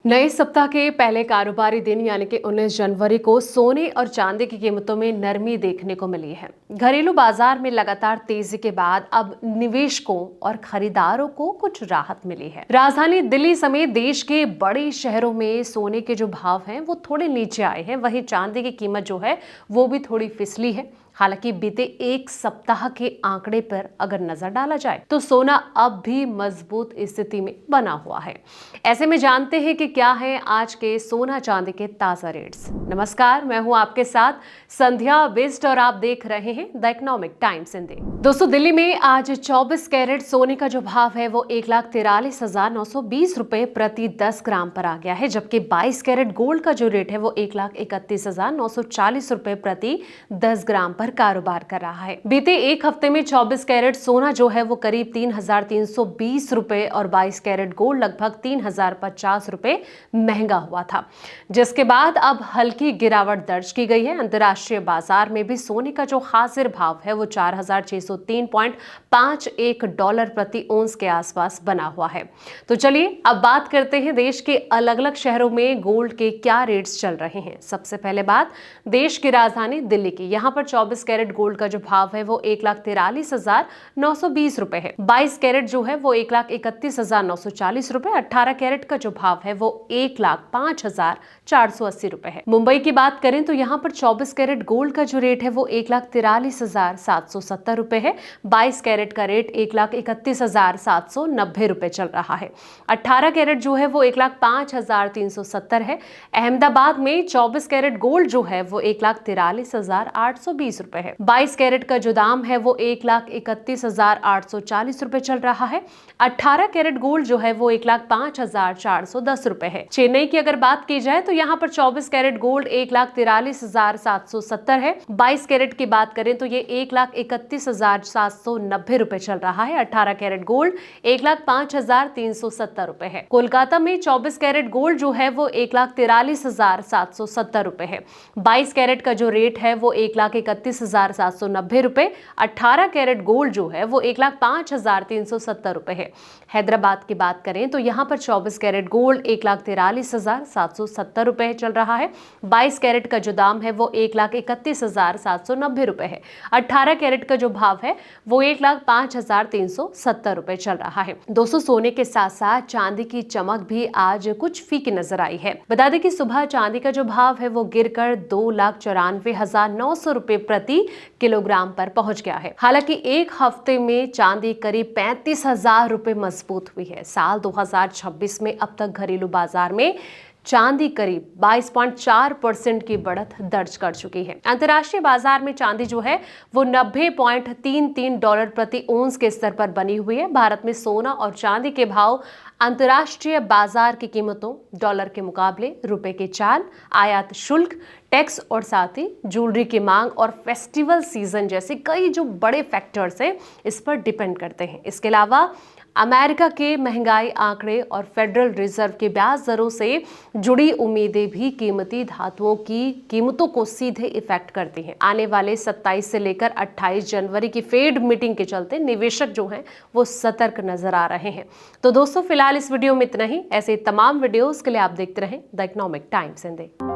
नए सप्ताह के पहले कारोबारी दिन यानी कि 19 जनवरी को सोने और चांदी की कीमतों में नरमी देखने को मिली है। घरेलू बाजार में लगातार तेजी के बाद अब निवेशकों और खरीदारों को कुछ राहत मिली है। राजधानी दिल्ली समेत देश के बड़े शहरों में सोने के जो भाव हैं वो थोड़े नीचे आए हैं, वहीं चांदी की कीमत जो है वो भी थोड़ी फिसली है। हालांकि बीते एक सप्ताह के आंकड़े पर अगर नजर डाला जाए तो सोना अब भी मजबूत स्थिति में बना हुआ है। ऐसे में जानते हैं कि क्या है आज के सोना चांदी के ताजा रेट्स। नमस्कार, मैं हूं आपके साथ संध्या बिस्ट और आप देख रहे हैं द इकोनॉमिक टाइम्स हिंदी। दोस्तों, दिल्ली में आज 24 कैरेट सोने का जो भाव है वो 1,43,920 रुपए प्रति 10 ग्राम पर आ गया है, जबकि 22 कैरेट गोल्ड का जो रेट है वो 1,31,940 रुपए प्रति 10 ग्राम पर कारोबार कर रहा है। बीते एक हफ्ते में 24 कैरेट सोना जो है वो करीब 3,320 रुपए और 22 कैरेट गोल्ड लगभग 3,050 रुपए महंगा हुआ था, जिसके बाद अब हल्की गिरावट दर्ज की गई है। अंतर्राष्ट्रीय बाजार में भी सोने का जो हाजिर भाव है वो 4,603.51 डॉलर प्रति ओंस के आसपास बना हुआ है। तो चलिए अब बात करते हैं देश के अलग अलग शहरों में गोल्ड के क्या रेट्स चल रहे हैं। सबसे पहले बात देश की राजधानी दिल्ली की। यहाँ पर 24 कैरेट गोल्ड का जो भाव है वो 1,43,920 रुपए है। 22 कैरेट जो है वो 1,31,940 रुपए। 18 कैरेट का जो भाव है वो 1,05,480 रुपए है। मुंबई की बात करें तो यहाँ पर 24 कैरेट गोल्ड का जो रेट है वो 1,43,770 रुपए है। 22 कैरेट का रेट 1,31,790 रुपए चल रहा है। 18 कैरेट जो है वो 1,05,370 है। अहमदाबाद में 24 कैरेट गोल्ड जो है वो 1,43,820 रुपए है। 22 कैरेट का जो दाम है वो 1,31,840 रुपए चल रहा है। 18 कैरेट गोल्ड जो है वो 1,05,410 रुपए है। चेन्नई की अगर बात की जाए तो यहाँ पर 24 कैरेट गोल्ड 1,43,770 है। 22 कैरेट की बात करें तो ये 1,31,790 रुपए चल रहा है। 18 कैरेट गोल्ड 1,05,370 रुपए है। कोलकाता में 24 कैरेट गोल्ड जो है वो 1,43,770 रुपए है। 22 कैरेट का जो रेट है वो 1,31,790 रुपए। 18 कैरेट गोल्ड जो है वो 1,05,370 रुपए है। हैदराबाद की बात करें तो यहाँ पर 24 कैरेट गोल्ड 1,43,770 रुपए चल रहा है। 22 कैरेट का जो दाम है वो 1,31,790 रुपए है। 18 कैरेट का जो भाव है वो 1,05,370 रुपए चल रहा है। दोस्तों, सोने के साथ साथ चांदी की चमक भी आज कुछ फीकी नजर आई है। बता दें कि सुबह चांदी का जो भाव है वो गिरकर 2,94,900 रुपए प्रति किलोग्राम पर पहुंच गया है। हालांकि एक हफ्ते में चांदी करीब 35,000 रुपए मजबूत हुई है। साल 2026 में अब तक घरेलू बाजार में चांदी करीब 22.4% की बढ़त दर्ज कर चुकी है। अंतर्राष्ट्रीय बाजार में चांदी जो है वो 90.33 डॉलर प्रति ओंस के स्तर पर बनी हुई है। भारत में सोना और चांदी के भाव अंतर्राष्ट्रीय बाजार की कीमतों, डॉलर के मुकाबले रुपए के चाल, आयात शुल्क, टैक्स और साथ ही ज्वेलरी की मांग और फेस्टिवल सीजन जैसे कई जो बड़े फैक्टर्स हैं इस पर डिपेंड करते हैं। इसके अलावा अमेरिका के महंगाई आंकड़े और फेडरल रिजर्व के ब्याज दरों से जुड़ी उम्मीदें भी कीमती धातुओं की कीमतों को सीधे इफेक्ट करती हैं। आने वाले 27 से लेकर 28 जनवरी की फेड मीटिंग के चलते निवेशक जो हैं वो सतर्क नजर आ रहे हैं। तो दोस्तों, फिलहाल इस वीडियो में इतना ही। ऐसे तमाम वीडियोस के लिए आप देखते रहें द इकोनॉमिक टाइम्स हिंदी।